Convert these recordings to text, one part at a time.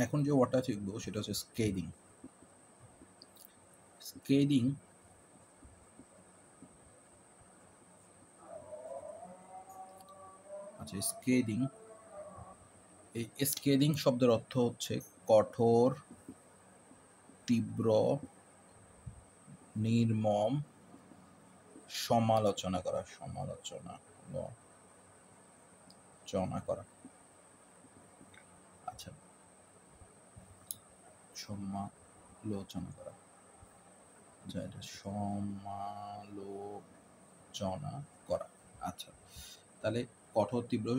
এখন যে ওয়ার্ডটা শিখবো সেটা হচ্ছে স্কেদিং। স্কেদিং আচ্ছা, স্কেদিং, এই স্কেদিং শব্দের অর্থ হচ্ছে কঠোর, তীব্র, নির্মম সমালোচনা করা, করা। আচ্ছা, সমালোচনা করা, এটা সমালোচনা করা। আচ্ছা, তাহলে কঠোর, তীব্র,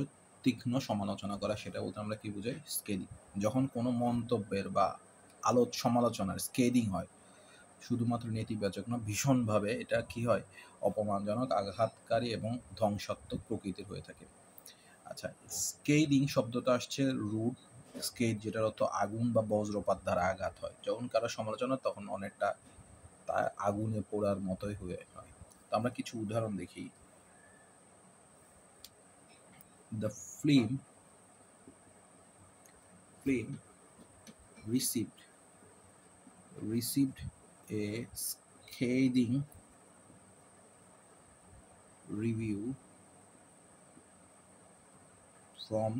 তীক্ষ্ণ সমালোচনা করা, সেটা বলতে আমরা কি বুঝাই? স্কেদিং। যখন কোনো মন্তব্যের বা সমালোচনার স্কেদিং হয়, শুধুমাত্র নেতিবাচক না, ভীষণভাবে এটা কি হয়? অপমানজনক, আঘাতকারী এবং ধ্বংসাত্মক প্রকৃতির হয়ে থাকে। আচ্ছা, স্কেদিং শব্দটা আসছে রুট স্কেদ, যেটার অর্থ আগুন বা বজ্রপাত দ্বারা আঘাত হয়। যখন কারো সমালোচনা, তখন অনেকটা তা আগুনে পোড়ার মতোই হয়ে হয়। তো আমরা কিছু উদাহরণ দেখি। The film received a scathing review from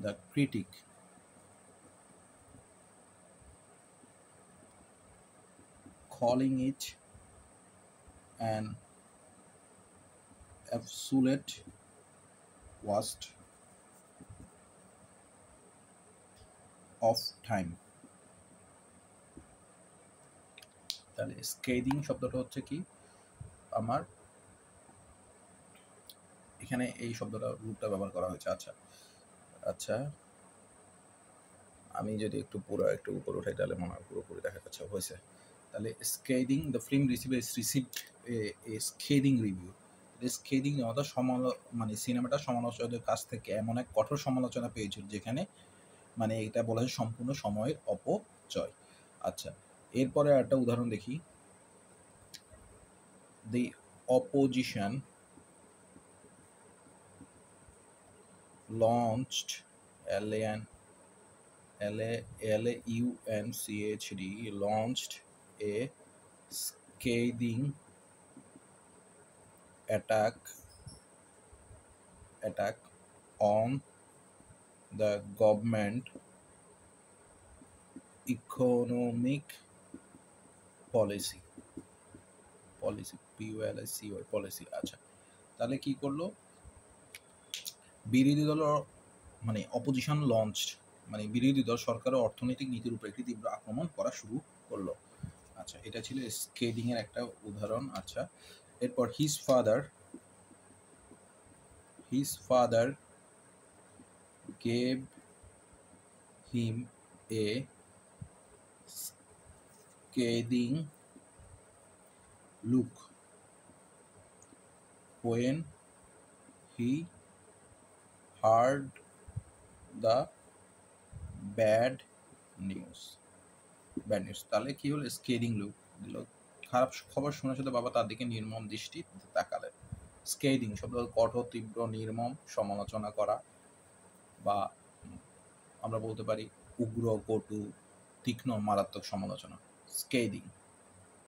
the critic, calling it an absolute waste of time. তাহলে স্কেদিং শব্দটা হচ্ছে কি, আমার এখানে এই শব্দটা রুটটা ব্যবহার করা হয়েছে। আচ্ছা আচ্ছা, আমি যদি একটু উপরে উঠাই তাহলে মনে হয় পুরোপুরি দেখা যাচ্ছে হয়েছে। তাহলে স্কেদিং, the film received a স্কেদিং review. স্কেদিং অর্থাৎ মানে সিনেমাটা সমালোচকদের কাছ থেকে এমন এক কঠোর সমালোচনা পেয়েছিল যেখানে মানে এটা বলা হয় সম্পূর্ণ সময়ের অপচয়। আচ্ছা, এরপরে একটা উদাহরণ দেখি। দি opposition launched launched a scathing attack on the government economic policy. policy। আচ্ছা, তাহলে কি করলো? বিরোধী দল মানে অপোজিশন লঞ্চড, মানে বিরোধী দল সরকারের অর্থনৈতিক নীতির উপর একটি তীব্র আক্রমণ করা শুরু করলো। আচ্ছা, এটা ছিল স্কেদিং এর একটা উদাহরণ। আচ্ছা, এরপর his father gave him a scathing look when he heard the bad news। তাহলে কি হলো? স্কেদিং লুক দিল, খারাপ খবর শোনার সাথে বাবা তার দিকে নির্মম দৃষ্টি তাকালেন। স্কেদিং শব্দ কঠোর, তীব্র, নির্মম সমালোচনা করা, বা আমরা বলতে পারি উগ্র, কটু, তীক্ষ্ণ, মারাত্মক সমালোচনা, স্কেদিং।